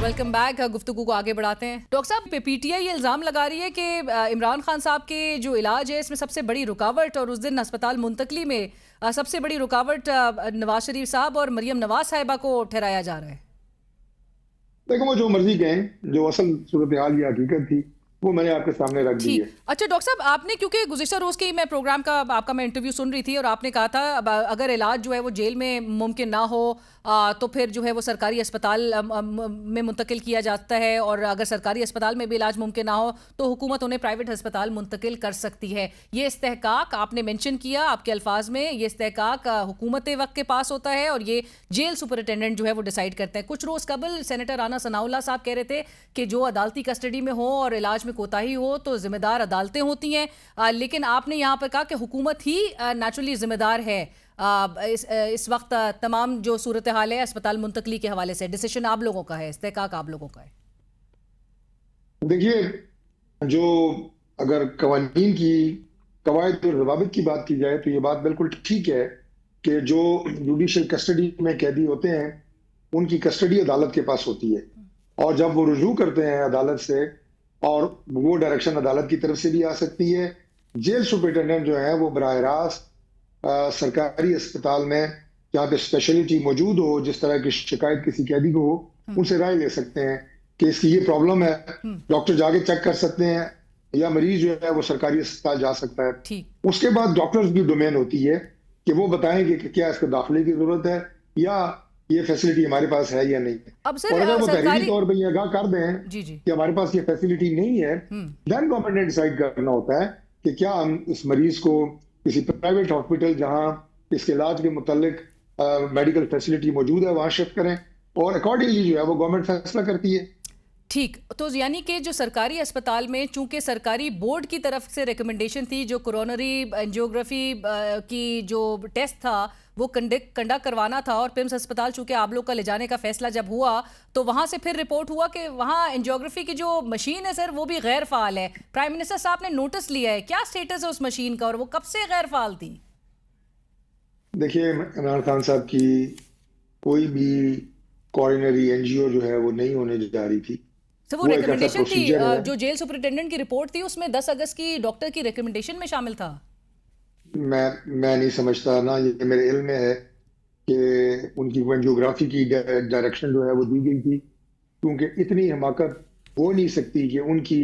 Welcome back. गुफ्तगू को आगे बढ़ाते हैं। डॉक्टर साहब, पीटीआई ये इल्ज़ाम लगा रही है कि इमरान खान साहब के जो इलाज है इसमें सबसे बड़ी रुकावट और उस दिन अस्पताल मुंतकली में सबसे बड़ी रुकावट नवाज शरीफ साहब और मरियम नवाज साहिबा को ठहराया जा रहा है। देखो, वो जो मर्जी कहें, जो असल सूरत हाल या हकीकत थी वो मैंने आपके सामने रख दी है। अच्छा डॉक्टर साहब, आपने क्योंकि गुज़िश्ता रोज़ की मैं प्रोग्राम का आपका मैं इंटरव्यू सुन रही थी और आपने कहा था अगर इलाज जो है वो जेल में मुमकिन ना हो तो फिर जो है वो सरकारी अस्पताल में मुंतकिल किया जाता है, और अगर सरकारी अस्पताल में भी इलाज मुमकिन ना हो तो हुकूमत उन्हें प्राइवेट अस्पताल मुंतकिल कर सकती है। ये इस्तेहकाक आपने मेंशन किया आपके अल्फाज में, ये इस्तेहकाक हुकूमत वक्त के पास होता है और ये जेल सुपरिटेंडेंट जो है वो डिसाइड करते हैं। कुछ रोज़ कबल सेनेटर राना सनाउल्लाह साहब कह रहे थे कि जो अदालती कस्टडी में हो और इलाज में कोताही हो तो जिम्मेदार अदालतें होती हैं, लेकिन आपने यहाँ पर कहा कि हुकूमत ही नेचुरली जिम्मेदार है। इस वक्त तमाम जो सूरत हाल है अस्पताल मुंतकली के हवाले से डिसीजन आप लोगों का है, इस्तेहकाक आप लोगों का है। देखिए, जो अगर कवानीन की कवायद और ज़वाबित की बात की जाए तो ये बात बिल्कुल ठीक है कि जो जुडिशल कस्टडी में कैदी होते हैं उनकी कस्टडी अदालत के पास होती है, और जब वो रुजू करते हैं अदालत से और वो डायरेक्शन अदालत की तरफ से भी आ सकती है। जेल सुपरिटेंडेंट जो है वो बराह रास्त सरकारी अस्पताल में जहाँ पे स्पेशलिटी मौजूद हो, जिस तरह की शिकायत किसी कैदी को हो, उनसे राय ले सकते हैं कि इसकी ये प्रॉब्लम है। डॉक्टर जाके चेक कर सकते हैं, या मरीज जो है वो सरकारी अस्पताल जा सकता है। उसके बाद डॉक्टर्स की डोमेन होती है कि वो बताएंगे कि क्या इसको दाखिले की जरूरत है या ये फैसिलिटी हमारे पास है या नहीं है। अब सर, और अगर वो तहरीरी तौर पर आगाह कर दें कि हमारे पास ये फैसिलिटी नहीं है, देन गवर्नमेंट ने डिसाइड करना होता है कि क्या हम इस मरीज को किसी प्राइवेट हॉस्पिटल जहां इसके इलाज के मुतालिक मेडिकल फैसिलिटी मौजूद है वहां शिफ्ट करें, और अकॉर्डिंगली जो है वो गवर्नमेंट फैसला करती है। ठीक, तो यानी कि जो सरकारी अस्पताल में चूंकि सरकारी बोर्ड की तरफ से रिकमेंडेशन थी जो कोरोनरी एंजियोग्राफी की जो टेस्ट था वो कंडक्ट करवाना था, और पिम्स अस्पताल चूंकि आप लोग का ले जाने का फैसला जब हुआ तो वहां से फिर रिपोर्ट हुआ कि वहां एंजियोग्राफी की जो मशीन है सर वो भी गैर फाल है। प्राइम मिनिस्टर साहब ने नोटिस लिया है, क्या स्टेटस है उस मशीन का और वो कब से गैर फाल थी? देखिए, इमरान खान साहब की कोई भी कोरोनरी एनजीओ जो है वो नहीं होने जा रही थी। तो वो रिकमेंडेशन थी, जो जेल सुपरिटेंडेंट की रिपोर्ट थी उसमें 10 अगस्त की डॉक्टर की रिकमेंडेशन में शामिल था। मैं नहीं समझता ना, ये मेरे इल्म में है कि उनकी एंजियोग्राफी की डायरेक्शन जो है वो दी गई थी, क्योंकि इतनी हमाकत हो नहीं सकती कि उनकी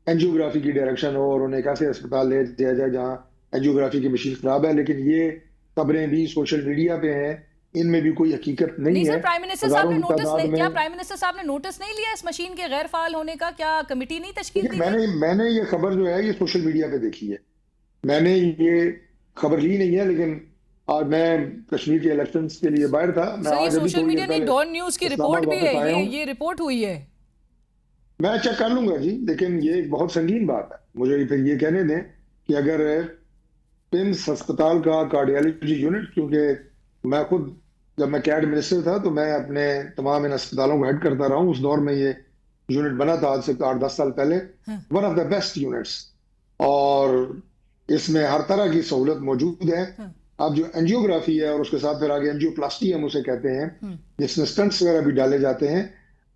एंजियोग्राफी की डायरेक्शन हो और उन्हें एक ऐसे अस्पताल ले जाया जाए जहां एंजियोग्राफी की मशीन खराब है। लेकिन ये खबरें भी सोशल मीडिया पे हैं, इनमें भी कोई हकीकत नहीं है। प्राइम मिनिस्टर साहब ने नोटिस नहीं, क्या प्राइम मिनिस्टर साहब ने नोटिस नहीं लिया इस मशीन के गैर फाल होने का? क्या कमेटी नहीं तश्कील दी? मैंने ये खबर जो है ये सोशल मीडिया पे देखी है, मैंने ये खबर ली नहीं है। लेकिन आज मैं कश्मीर के इलेक्शंस के लिए बाहर था। मैं आज सोशल मीडिया नहीं, डॉन न्यूज की रिपोर्ट भी है, ये रिपोर्ट हुई है। मैं चेक कर लूंगा जी, लेकिन ये एक बहुत संगीन बात है। मुझे फिर ये कहने दें कि अगर पिम्स अस्पताल का कार्डियोलॉजी यूनिट, क्योंकि मैं खुद जब मैं कैड मिनिस्टर था तो मैं अपने तमाम इन अस्पतालों को हेड करता रहा हूँ, उस दौर में ये यूनिट बना था आज से 8-10 साल पहले। One of the best units, और इसमें हर तरह की सहूलत मौजूद है। अब जो एंजियोग्राफी है और उसके साथ फिर आगे एंजियोप्लास्टी हम उसे कहते हैं, जिसमें स्टंट्स वगैरह भी डाले जाते हैं।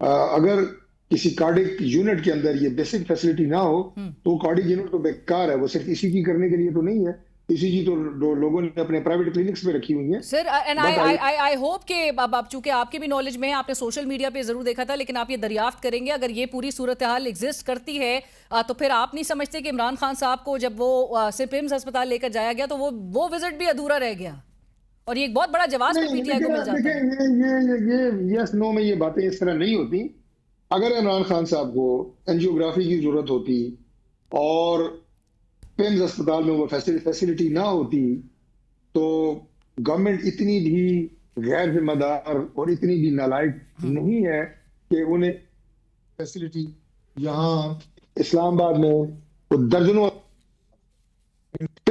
अगर किसी कार्डिक यूनिट के अंदर ये बेसिक फैसिलिटी ना हो तो कार्डिक यूनिट तो बेकार है, वो सिर्फ ईसीजी करने के लिए तो नहीं है। ईसीजी तो लोगों ने अपने प्राइवेट क्लिनिक्स में रखी हुई है सर। एंड आई होप कि अब चूंकि आपके भी नॉलेज में है, आपने सोशल मीडिया पे जरूर देखा था, लेकिन आप ये दरियाफ्त करेंगे अगर ये पूरी सूरत हाल एग्जिस्ट करती है तो फिर आप नहीं समझते कि इमरान खान साहब को जब वो पिम्स अस्पताल लेकर जाया गया तो वो विजिट भी अधूरा रह गया, और ये एक बहुत बड़ा जवाब पीटीआई को मिल जाता है। ये यस नो में ये बातें इस तरह नहीं होती। अगर इमरान खान साहब को एंजियोग्राफी की जरूरत होती और पिम्स अस्पताल में वो फैसिलिटी ना होती तो गवर्नमेंट इतनी भी गैर जिम्मेदार और इतनी भी नालायक नहीं है कि उन्हें फैसिलिटी यहाँ इस्लामाबाद में तो दर्जनों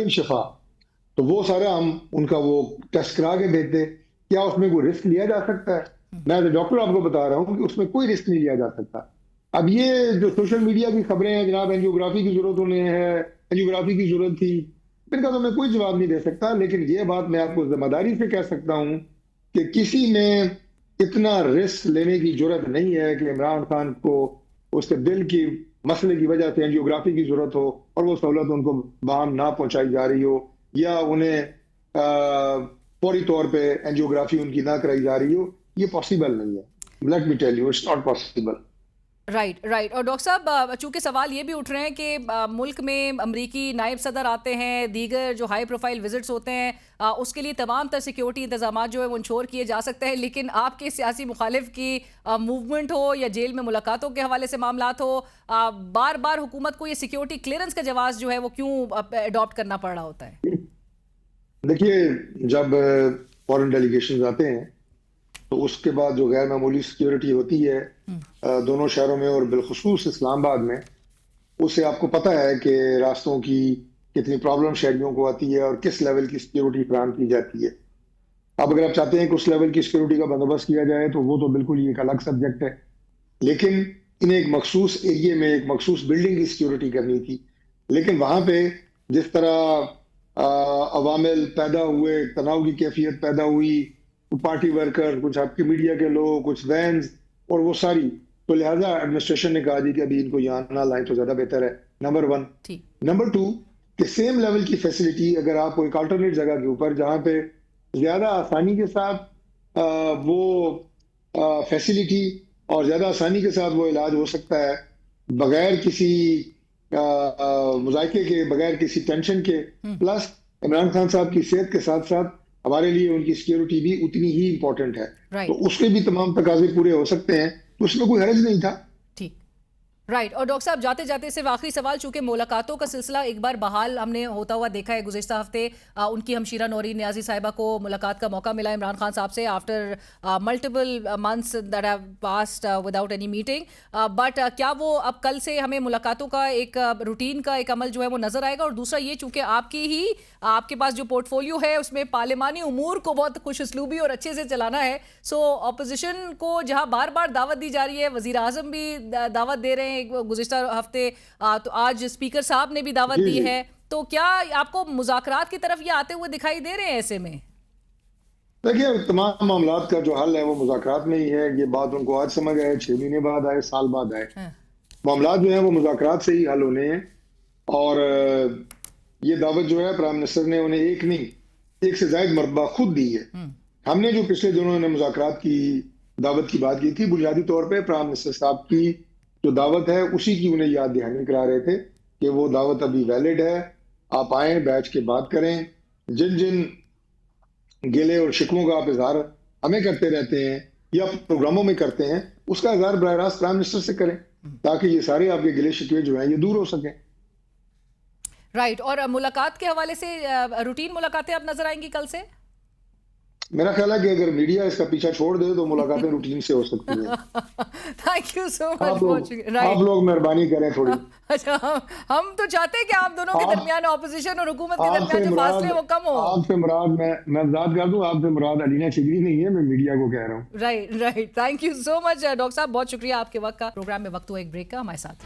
शिफा, तो वो सारा हम उनका वो टेस्ट करा के देते। क्या उसमें कोई रिस्क लिया जा सकता है? मैं तो डॉक्टर आपको बता रहा हूँ कि उसमें कोई रिस्क नहीं लिया जा सकता। अब ये जो सोशल मीडिया की खबरें हैं, जनाब एंजियोग्राफी की जरूरत उन्हें है, एंजियोग्राफी की जरूरत थी, इनका तो मैं कोई जवाब नहीं दे सकता। लेकिन ये बात मैं आपको जिम्मेदारी से कह सकता हूं कि किसी ने इतना रिस्क लेने की जरूरत नहीं है कि इमरान खान को उसके दिल की मसले की वजह से एंजियोग्राफी की जरूरत हो और वो सहूलत उनको बाहम ना पहुंचाई जा रही हो, या उन्हें फौरी तौर पे एंजियोग्राफी उनकी ना कराई जा रही हो। ये पॉसिबल नहीं है। Let me tell you, it's not possible. Right right. और डॉक्टर साहब, चूंकि सवाल ये भी उठ रहे हैं कि मुल्क में अमरीकी नायब सदर आते हैं, दीगर जो हाई प्रोफाइल विजिट्स होते हैं, उसके लिए तमाम तर सिक्योरिटी इंतजाम जो है वो इंश्योर किए जा सकते हैं, लेकिन आपके सियासी मुखालिफ की मूवमेंट हो या जेल में मुलाकातों के हवाले से मामलात हो, बार बार हुकूमत को ये सिक्योरिटी क्लियरेंस का जवाब जो है वो क्यों अडॉप्ट करना पड़ रहा होता है? देखिए, जब फॉरेन डेलीगेशन आते हैं तो उसके बाद जो गैर मामूली सिक्योरिटी होती है दोनों शहरों में और बिलखुसूस इस्लामाबाद में, उससे आपको पता है कि रास्तों की कितनी प्रॉब्लम शहरियों को आती है और किस लेवल की सिक्योरिटी फराहम की जाती है। अब अगर आप चाहते हैं कि उस लेवल की सिक्योरिटी का बंदोबस्त किया जाए तो वो तो बिल्कुल ही एक अलग सब्जेक्ट है, लेकिन इन्हें एक मखसूस एरिए में एक मखसूस बिल्डिंग की सिक्योरिटी करनी थी। लेकिन वहां पे जिस तरह अवामिल पैदा हुए, तनाव की कैफियत पैदा हुई, पार्टी वर्कर, कुछ आपके मीडिया के लोग, कुछ वैन्स और वो सारी, तो लिहाजा एडमिनिस्ट्रेशन ने कहा जी कि अभी इनको यहाँ ना लाएं तो ज्यादा बेहतर है, नंबर 1। नंबर 2, कि सेम लेवल की फैसिलिटी अगर आप एक अल्टरनेट जगह के ऊपर जहाँ पे ज्यादा आसानी के साथ वो फैसिलिटी और ज्यादा आसानी के साथ वो इलाज हो सकता है, बगैर किसी मुजायके के, बगैर किसी टेंशन के, प्लस इमरान खान साहब की सेहत के साथ साथ हमारे लिए उनकी सिक्योरिटी भी उतनी ही इंपॉर्टेंट है। तो उसके भी तमाम तकाजे पूरे हो सकते हैं, तो उसमें कोई हर्ज नहीं था। ठीक, राइट। और डॉक्टर साहब, जाते जाते सिर्फ आखिरी सवाल, चूंकि मुलाकातों का सिलसिला एक बार बहाल हमने होता हुआ देखा है, गुज़िश्ता हफ्ते उनकी हमशीरा नौरीन नियाज़ी साहिबा को मुलाकात का मौका मिला इमरान खान साहब से after multiple months that have passed without any meeting, but क्या वो अब कल से हमें मुलाकातों का एक रूटीन का एक अमल जो है वो नजर आएगा? और दूसरा ये, चूंकि आपके पास जो पोर्टफोलियो है उसमें पार्लिमानी उमूर को बहुत खुश उसलूबी और अच्छे से चलाना है, सो अपोजिशन को जहां बार बार दावत दी जा रही है, वजीर आजम भी दावत दे रहे हैं गुज़िश्ता हफ्ते, तो आज स्पीकर साहब ने भी दावत दी है, तो क्या आपको मुज़ाकरात की तरफ ये आते हुए दिखाई दे रहे हैं ऐसे में? देखिए, तमाम मामलात का जो हल है वो मुज़ाकरात में ही है। ये बात उनको आज समझ आए, 6 महीने बाद आए, साल बाद आए, मामलात जो है वो मुज़ाकरात से ही हल होने हैं। और ये दावत जो है प्राइम मिनिस्टर ने उन्हें एक नहीं, एक से ज्यादा मरतबा खुद दी है। हमने जो पिछले दिनों ने मुज़ाकरात की दावत की बात की थी, बुनियादी तौर पे प्राइम मिनिस्टर साहब की जो दावत है उसी की उन्हें याद दहानी करा रहे थे कि वो दावत अभी वैलिड है, आप आए, बैठ के बात करें, जिन जिन गिले और शिकवों का आप इजहार हमें करते रहते हैं या प्रोग्रामों में करते हैं, उसका इजहार बराह रास्त प्राइम मिनिस्टर से करें, ताकि ये सारे आपके गिले शिकवे जो हैं ये दूर हो सकें। राइट। और मुलाकात के हवाले से रूटीन मुलाकातें अब नजर आएंगी कल से? मेरा ख्याल है कि अगर मीडिया इसका पीछा छोड़ दे तो मुलाकातें रूटीन से हो सकती हैं। Thank you so much. आप लोग मेहरबानी करें थोड़ी। अच्छा, हम तो चाहते हैं कि आप दोनों के दरमियान, ऑपोजिशन और हुकूमत के दरमियान जो फासले वो कम हो। आपसे मुराद, मैं वजाहत कर दूं, आपसे मुराद अलीना शिगरी नहीं है, मैं मीडिया को कह रहा हूँ। Right right. Thank you so much doctor साहब, बहुत शुक्रिया आपके वक्त का। प्रोग्राम में वक्त हुआ एक ब्रेक का, हमारे साथ